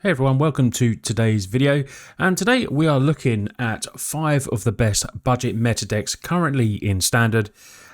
Hey everyone, welcome to today's video, and today we are looking at 5 of the best budget meta decks currently in Standard.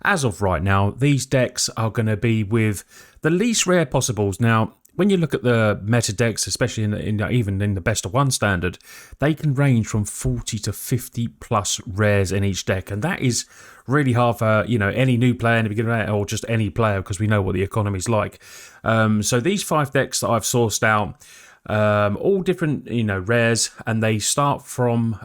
As of right now, these decks are going to be with the least rare possibles. Now, when you look at the meta decks, especially even in the best of 1 Standard, they can range from 40 to 50 plus rares in each deck, and that is really hard for any new player in the beginning or just any player, because we know what the economy's like. So these 5 decks that I've sourced out, all different rares, and they start from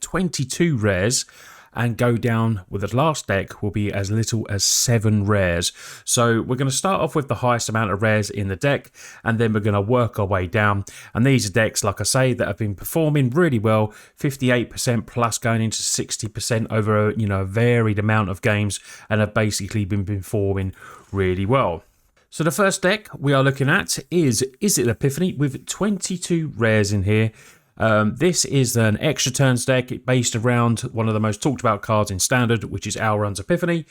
22 rares and go down with the last deck will be as little as 7 rares. So we're going to start off with the highest amount of rares in the deck, and then we're going to work our way down. And these are decks, like I say, that have been performing really well, 58% plus going into 60% over a varied amount of games, and have basically been performing really well. So the first deck we are looking at is It An Epiphany with 22 rares in here. This is an extra turns deck based around one of the most talked about cards in Standard, which is Outrun's Epiphany.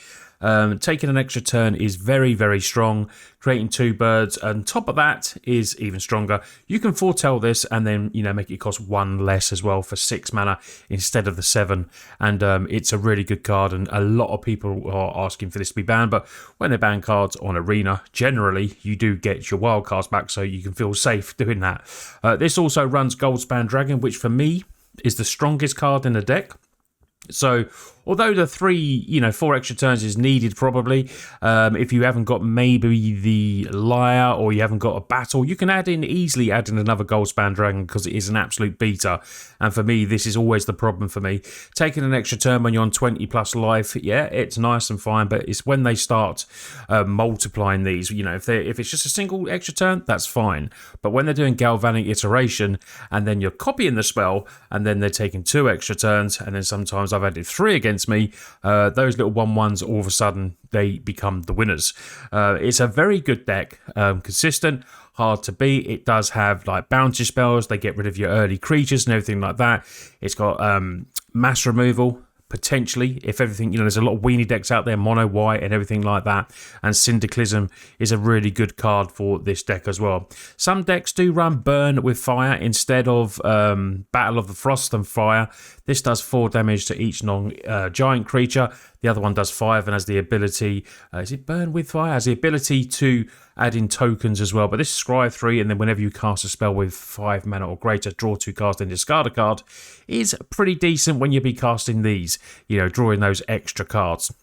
Taking an extra turn is very, very strong. Creating 2 birds on top of that is even stronger. You can foretell this and then make it cost 1 less as well for 6 mana instead of the 7. And it's a really good card, and a lot of people are asking for this to be banned. But when they ban cards on Arena, generally you do get your wildcards back, so you can feel safe doing that. This also runs Goldspan Dragon, which for me is the strongest card in the deck. So, although the 4 extra turns is needed probably, if you haven't got maybe the Liar or you haven't got a battle, you can easily add in another Goldspan Dragon, because it is an absolute beater. And for me, this is always the problem for me. Taking an extra turn when you're on 20 plus life, yeah, it's nice and fine, but it's when they start multiplying these, if it's just a single extra turn, that's fine. But when they're doing Galvanic Iteration, and then you're copying the spell, and then they're taking 2 extra turns, and then sometimes I've added 3 against me, those little 1/1s, all of a sudden they become the winners. It's a very good deck, consistent, hard to beat. It does have like bounty spells, they get rid of your early creatures and everything like that. It's got mass removal, potentially, if everything, there's a lot of weenie decks out there, mono white and everything like that, and Syndicalism is a really good card for this deck as well. Some decks do run Burn with Fire instead of Battle of the Frost and Fire. This does 4 damage to each non-giant creature. The other one does 5 and has the ability, is it Burn with Fire? Has the ability to add in tokens as well. But this is Scry 3, and then whenever you cast a spell with 5 mana or greater, draw 2 cards and discard a card, is pretty decent when you be casting these, drawing those extra cards.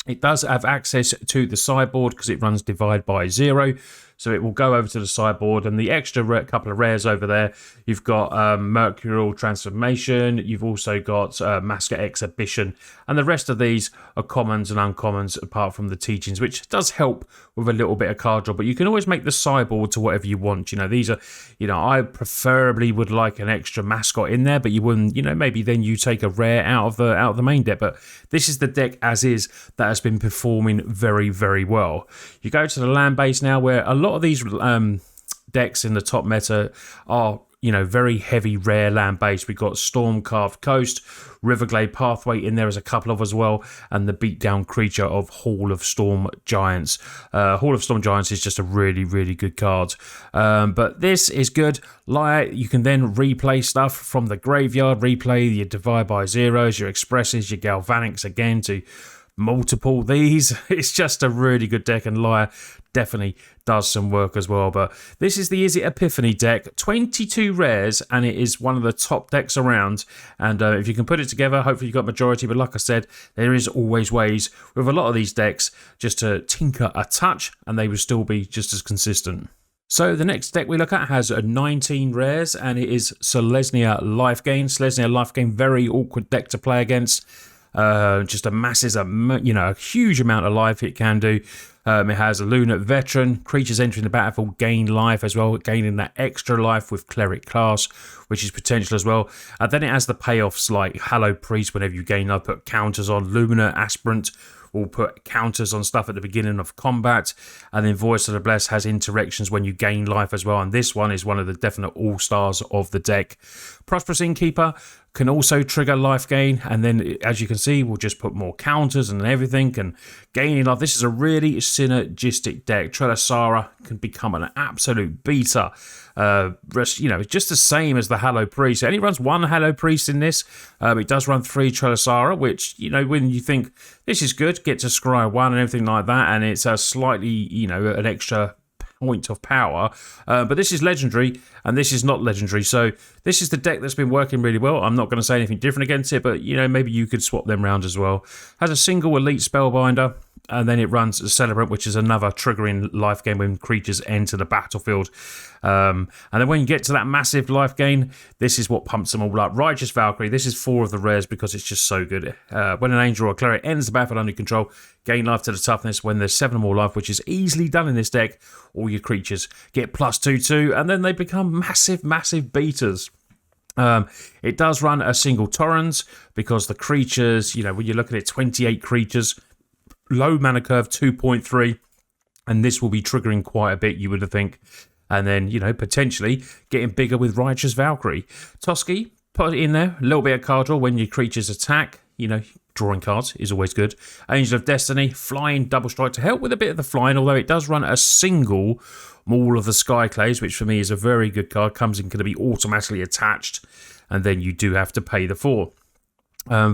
It does have access to the sideboard because it runs Divide by 0. So it will go over to the sideboard, and the extra couple of rares over there, you've got Mercurial Transformation, you've also got Masker Exhibition, and the rest of these are commons and uncommons apart from the teachings, which does help with a little bit of card draw, but you can always make the sideboard to whatever you want. These are, I preferably would like an extra mascot in there, but you wouldn't, maybe then you take a rare out of the main deck. But this is the deck as is that has been performing very, very well. You go to the land base now, where a lot of these decks in the top meta are very heavy rare land base. We've got Storm Carved Coast, Riverglade Pathway in there as a couple of as well, and the beatdown creature of Hall of Storm Giants. Hall of Storm Giants is just a really, really good card. But this is good. You can then replay stuff from the graveyard, replay your Divide by Zeros, your Expresses, your Galvanics again to multiple these. It's just a really good deck, and Liar definitely does some work as well. But this is the It An Epiphany deck, 22 rares, and it is one of the top decks around. And if you can put it together, hopefully you've got majority. But like I said, there is always ways with a lot of these decks just to tinker a touch, and they will still be just as consistent. So the next deck we look at has 19 rares, and it is Selesnya Life Gain. Selesnya Life Gain, very awkward deck to play against. Just amasses a huge amount of life it can do. It has a Lunar Veteran. Creatures entering the battlefield gain life as well, gaining that extra life with Cleric class, which is potential as well. Then it has the payoffs like Hallowed Priest. Whenever you gain life, put counters on. Luminous Aspirant will put counters on stuff at the beginning of combat. And then Voice of the Blessed has interactions when you gain life as well. And this one is one of the definite all-stars of the deck. Prosperous Innkeeper, can also trigger life gain, and then as you can see, we'll just put more counters and everything and gaining life. This is a really synergistic deck. Trelasara can become an absolute beater. Just the same as the Hallow Priest. It only runs one Hallow Priest in this. It does run 3 Trelasara, which, when you think this is good, get to scry 1 and everything like that, and it's a slightly, an extra point of power, but this is legendary and this is not legendary, so this is the deck that's been working really well. I'm not going to say anything different against it, but maybe you could swap them around as well. Has a single elite spellbinder, and then it runs a Celebrant, which is another triggering life gain when creatures enter the battlefield. And then when you get to that massive life gain, this is what pumps them all up. Righteous Valkyrie, this is 4 of the rares because it's just so good. When an angel or a cleric ends the battle under control, gain life to the toughness. When there's 7 or more life, which is easily done in this deck, all your creatures get +2/2, and then they become massive beaters. It does run a single Torrens because the creatures, when you're looking at 28 creatures, low mana curve 2.3, and this will be triggering quite a bit, you would think. And then, potentially getting bigger with Righteous Valkyrie. Toski, put it in there, a little bit of card draw when your creatures attack. Drawing cards is always good. Angel of Destiny, flying double strike to help with a bit of the flying, although it does run a single Maul of the Skyclays, which for me is a very good card. Comes in, can be automatically attached, and then you do have to pay the 4.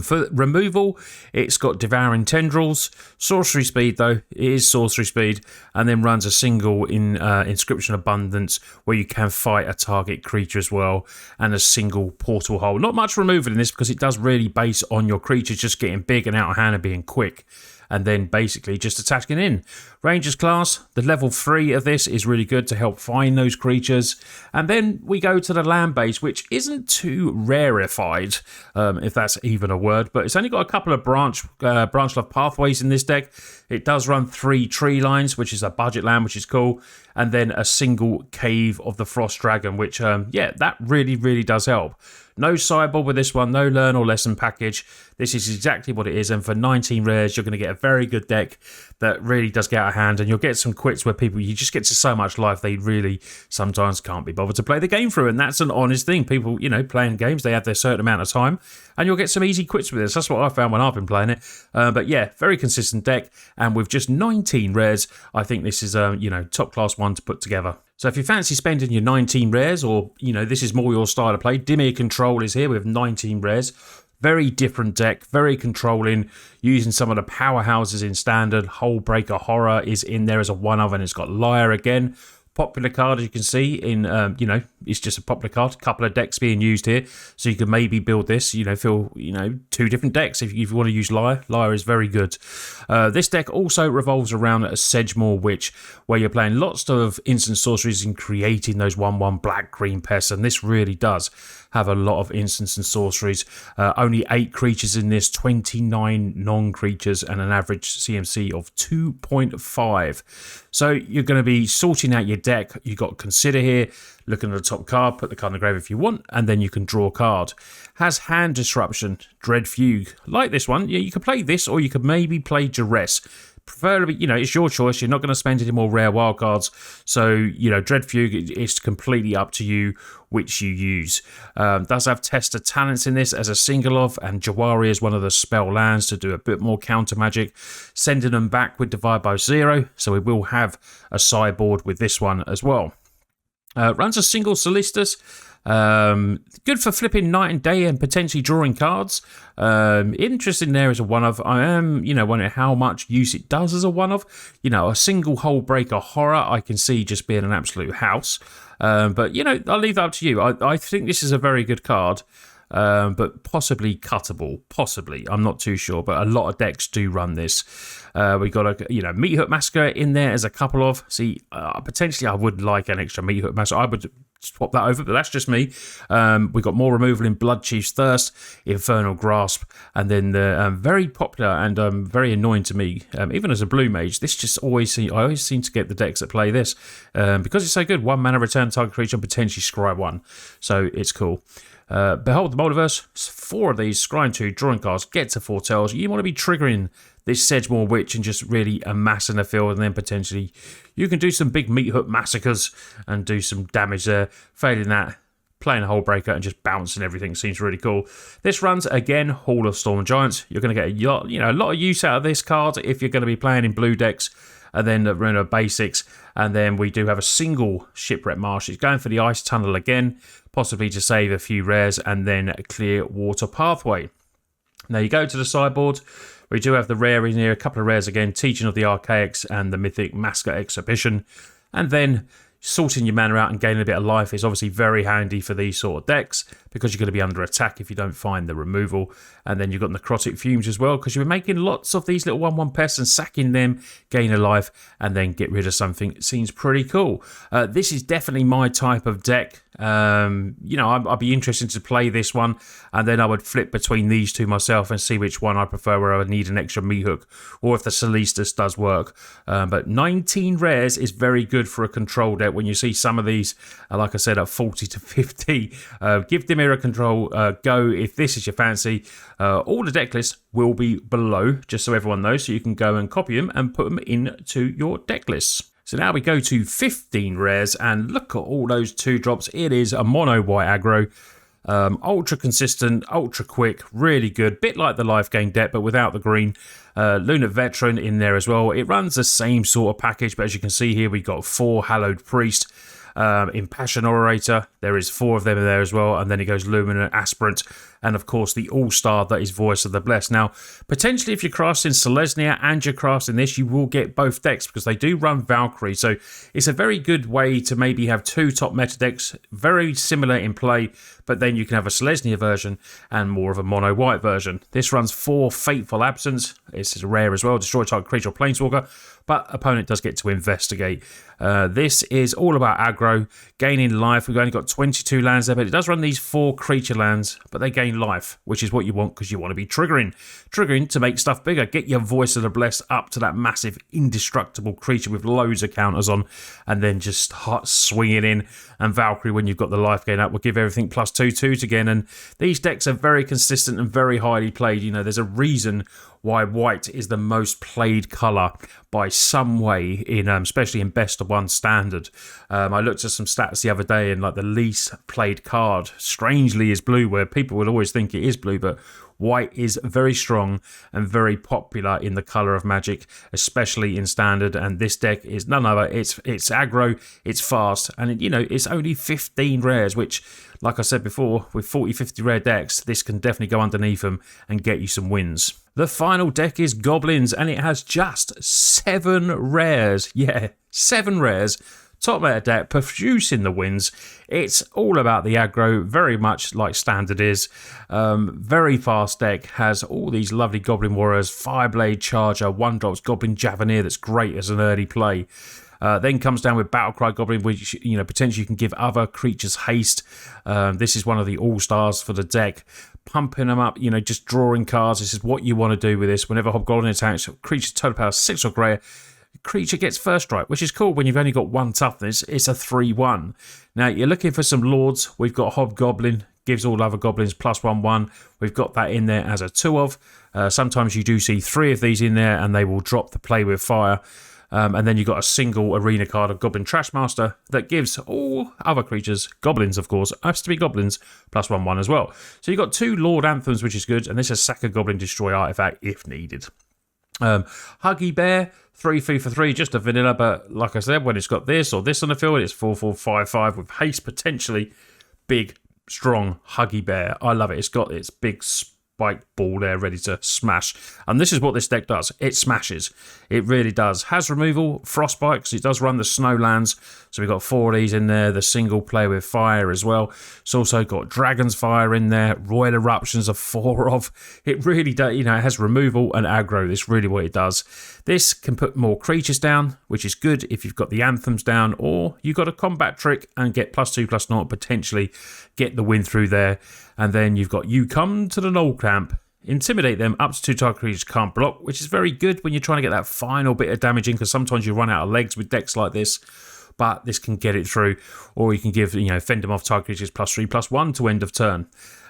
For removal, it's got Devouring Tendrils. Sorcery speed, though, it is sorcery speed, and then runs a single in Inscription Abundance, where you can fight a target creature as well, and a single Portal Hole. Not much removal in this because it does really base on your creatures just getting big and out of hand and being quick, and then basically just attacking in. Rangers class, the level 3 of this is really good to help find those creatures. And then we go to the land base, which isn't too rarefied, if that's even a word, but it's only got a couple of branch love pathways in this deck. It does run 3 tree lines, which is a budget land, which is cool, and then a single Cave of the Frost Dragon, which, that really does help. No sideboard with this one, no learn or lesson package. This is exactly what it is, and for 19 rares, you're going to get a very good deck that really does get out of hand, and you'll get some quits where you just get to so much life, they really sometimes can't be bothered to play the game through, and that's an honest thing. People, playing games, they have their certain amount of time, and you'll get some easy quits with this. That's what I found when I've been playing it. But yeah, very consistent deck, and with just 19 rares, I think this is a, top class one to put together. So if you fancy spending your 19 rares, or, this is more your style of play, Dimir Control is here with 19 rares. Very different deck, very controlling, using some of the powerhouses in Standard. Hullbreaker Horror is in there as a one-of, and it's got Liar again. Popular card, as you can see, in, it's just a popular card. A couple of decks being used here, so you can maybe build this, 2 different decks if you want to use Liar. Liar is very good. This deck also revolves around a Sedgemoor Witch, where you're playing lots of instant sorceries and creating those 1/1 black-green pests, and this really does have a lot of instants and sorceries. Only 8 creatures in this, 29 non-creatures, and an average CMC of 2.5. So you're going to be sorting out your deck. You've got Consider here, looking at the top card, put the card in the grave if you want, and then you can draw a card. Has Hand Disruption, Dread Fugue. Like this one, you could play this, or you could maybe play Duress. Preferably, it's your choice. You're not going to spend any more rare wildcards. So, Dread Fugue is completely up to you which you use. Does have Tester Talents in this as a single of, and Jawari is one of the spell lands to do a bit more counter magic. Sending them back with Divide by 0. So we will have a sideboard with this one as well. Runs a single Solistus. Good for flipping night and day and potentially drawing cards. Interesting there as a one-of. I am, wondering how much use it does as a one-of. A single Hullbreaker Horror I can see just being an absolute house. But, I'll leave that up to you. I think this is a very good card. But possibly cuttable. Possibly. I'm not too sure, but a lot of decks do run this. We got a, Meat Hook Massacre in there as a couple of. See, potentially I would like an extra Meat Hook Massacre. I would swap that over, but that's just me. We got more removal in Blood Chief's Thirst, Infernal Grasp, and then the very popular and very annoying to me, even as a blue mage, this just I always seem to get the decks that play this because it's so good. 1 mana, return target creature, and potentially scry 1. So it's cool. Behold the Multiverse. 4 of these, scrying 2, drawing cards, get to foretells. You want to be triggering this Sedgemoor Witch and just really amassing the field, and then potentially you can do some big Meat Hook Massacres and do some damage there. Failing that, playing a Hull Breaker and just bouncing everything seems really cool. This runs, again, Hall of Storm Giants. You're going to get a lot of use out of this card if you're going to be playing in blue decks. And then the run of basics. And then we do have a single Shipwreck Marsh. He's going for the Ice Tunnel again, possibly to save a few rares, and then a Clear Water Pathway. Now you go to the sideboard. We do have the rare in here, a couple of rares again, Teaching of the Archaics and the Mythic Masker Exhibition. And then sorting your mana out and gaining a bit of life is obviously very handy for these sort of decks because you're going to be under attack if you don't find the removal. And then you've got Necrotic Fumes as well because you're making lots of these little 1/1 pests and sacking them, gain a life, and then get rid of something. It seems pretty cool. This is definitely my type of deck. I'd be interested to play this one, and then I would flip between these two myself and see which one I prefer, where I would need an extra meat hook, or if the Celestus does work. But 19 rares is very good for a control deck. When you see some of these, like I said, at 40 to 50, give Dimir control go if this is your fancy. All the deck lists will be below, just so everyone knows, so you can go and copy them and put them into your deck lists. So now we go to 15 rares, and look at all those 2-drops. It is a mono white aggro. Ultra consistent, ultra quick, really good. Bit like the life gain deck, but without the green. Lunar Veteran in there as well. It runs the same sort of package, but as you can see here, we got 4 Hallowed Priest. Impassioned Orator, there is 4 of them in there as well, and then it goes Luminant Aspirant, and of course the All-Star that is Voice of the Blessed. Now, potentially if you're crafting Selesnya and you're crafting this, you will get both decks because they do run Valkyrie, so it's a very good way to maybe have 2 top meta decks, very similar in play, but then you can have a Selesnya version and more of a mono white version. This runs 4 Fateful Absence, it's rare as well, destroy target creature or planeswalker, but opponent does get to investigate. This is all about aggro, gaining life. We've only got 22 lands there, but it does run these 4 creature lands, but they gain life, which is what you want because you want to be triggering to make stuff bigger. Get your Voice of the Blessed up to that massive indestructible creature with loads of counters on, and then just start swinging in. And Valkyrie, when you've got the life gain up, will give everything +2/2 again. And these decks are very consistent and very highly played. You know, there's a reason why white is the most played colour by some way, in especially in best of 1 standard. I looked at some stats the other day, and like the least played card, strangely, is blue, where people would always think it is blue, but white is very strong and very popular in the colour of Magic, especially in Standard, and this deck is none other. It's aggro, it's fast, and it's only 15 rares, which, like I said before, with 40-50 rare decks, this can definitely go underneath them and get you some wins. The final deck is Goblins, and it has just 7 rares. Yeah, 7 rares. Top meta deck, producing the wins. It's all about the aggro, very much like Standard is. Very fast deck, has all these lovely Goblin Warriors, Fireblade Charger, 1-drops, Goblin Javenier that's great as an early play. Then comes down with Battlecry Goblin, which potentially you can give other creatures haste. This is one of the all-stars for the deck. Pumping them up, just drawing cards. This is what you want to do with this. Whenever Hobgoblin attacks, creature total power 6 or greater, creature gets first strike, which is cool when you've only got 1 toughness. It's a 3/1. Now, you're looking for some lords. We've got Hobgoblin, gives all other goblins +1/1. We've got that in there as a 2 of. Sometimes you do see 3 of these in there, and they will drop the Play with Fire. And then you've got a single arena card of Goblin Trashmaster that gives all other creatures, goblins of course, has to be goblins, +1/1 as well. So you've got 2 Lord Anthems, which is good, and this is sack a Goblin, destroy artifact if needed. Huggy Bear, 3 for 3, just a vanilla, but like I said, when it's got this or this on the field, it's 4/4/5/5 with haste, potentially big, strong Huggy Bear. I love it. It's got its big spike ball there ready to smash, and this is what this deck does. It smashes, it really does. Has removal, Frostbite, because it does run the Snowlands, so we've got 4 of these in there. The single Play with Fire as well. It's also got Dragon's Fire in there, Royal Eruptions of 4 of. It really does, it has removal and aggro. This really what it does. This can put more creatures down, which is good if you've got the Anthems down, or you've got a combat trick and get +2/+0, potentially get the win through there. And then you've got You Come to the Knoll Camp, intimidate them, up to 2 target creatures can't block, which is very good when you're trying to get that final bit of damage in, because sometimes you run out of legs with decks like this, but this can get it through. Or you can give, fend them off target creatures +3/+1 to end of turn.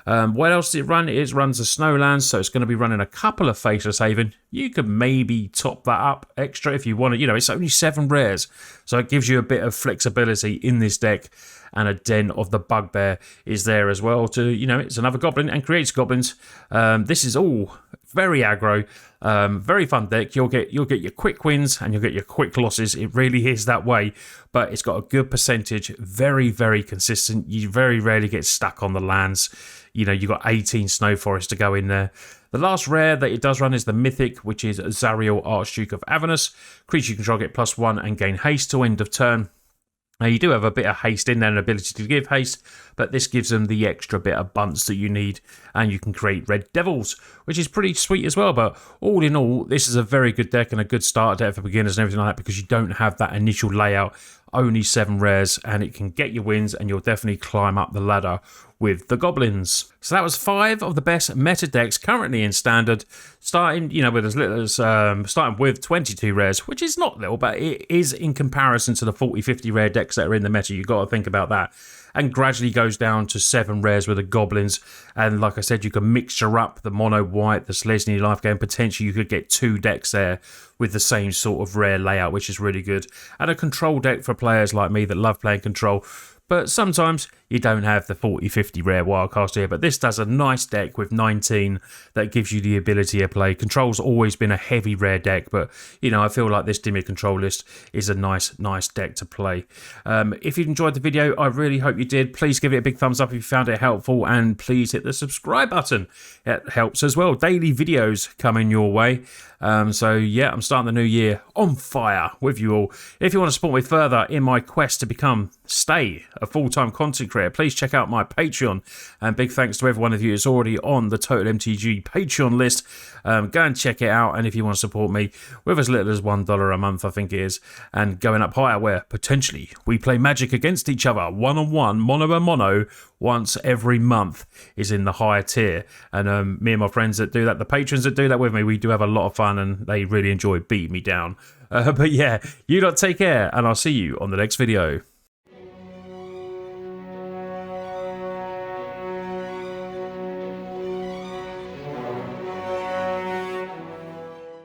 What else does it run? It runs the Snowlands, so it's going to be running a couple of Faceless Haven. You could maybe top that up extra if you want to. You know, it's only 7 rares, so it gives you a bit of flexibility in this deck. And a Den of the Bugbear is there as well to, you know, it's another Goblin and creates Goblins. This is all very aggro, very fun deck. You'll get your quick wins and you'll get your quick losses. It really is that way, but it's got a good percentage, very, very consistent. You very rarely get stuck on the lands. You know, you've got 18 Snow Forest to go in there. The last rare that it does run is the Mythic, which is Zariel, Archduke of Avernus. Creature you control get +1 and gain haste till end of turn. Now, you do have a bit of haste in there, an ability to give haste, but this gives them the extra bit of bunts that you need, and you can create Red Devils, which is pretty sweet as well. But all in all, this is a very good deck and a good starter deck for beginners and everything like that, because you don't have that initial layout, only 7 rares, and it can get you wins, and you'll definitely climb up the ladder with the Goblins. So that was 5 of the best meta decks currently in Standard, starting, you know, with as little as starting with 22 rares, which is not little, but it is in comparison to the 40-50 rare decks that are in the meta. You've got to think about that. And gradually goes down to 7 rares with the Goblins. And like I said, you can mixture up the mono white, the Selesny life game. Potentially you could get 2 decks there with the same sort of rare layout, which is really good. And a control deck for players like me that love playing control. But sometimes you don't have the 40-50 rare wildcards here, but this does a nice deck with 19 that gives you the ability to play. Control's always been a heavy rare deck, but, you know, I feel like this Dimir control list is a nice deck to play. If you enjoyed the video, I really hope you did. Please give it a big thumbs up if you found it helpful, and please hit the subscribe button. It helps as well. Daily videos coming your way. So yeah, I'm starting the new year on fire with you all. If you want to support me further in my quest to stay a full-time content creator, please check out my Patreon. And big thanks to every one of you who's already on the Total MTG Patreon list. Go and check it out. And if you want to support me with as little as $1 a month, I think it is, and going up higher where potentially we play Magic against each other, one-on-one, mono-a-mono, once every month is in the higher tier. And me and my friends that do that, the patrons that do that with me, we do have a lot of fun and they really enjoy beating me down. But yeah, you lot take care and I'll see you on the next video.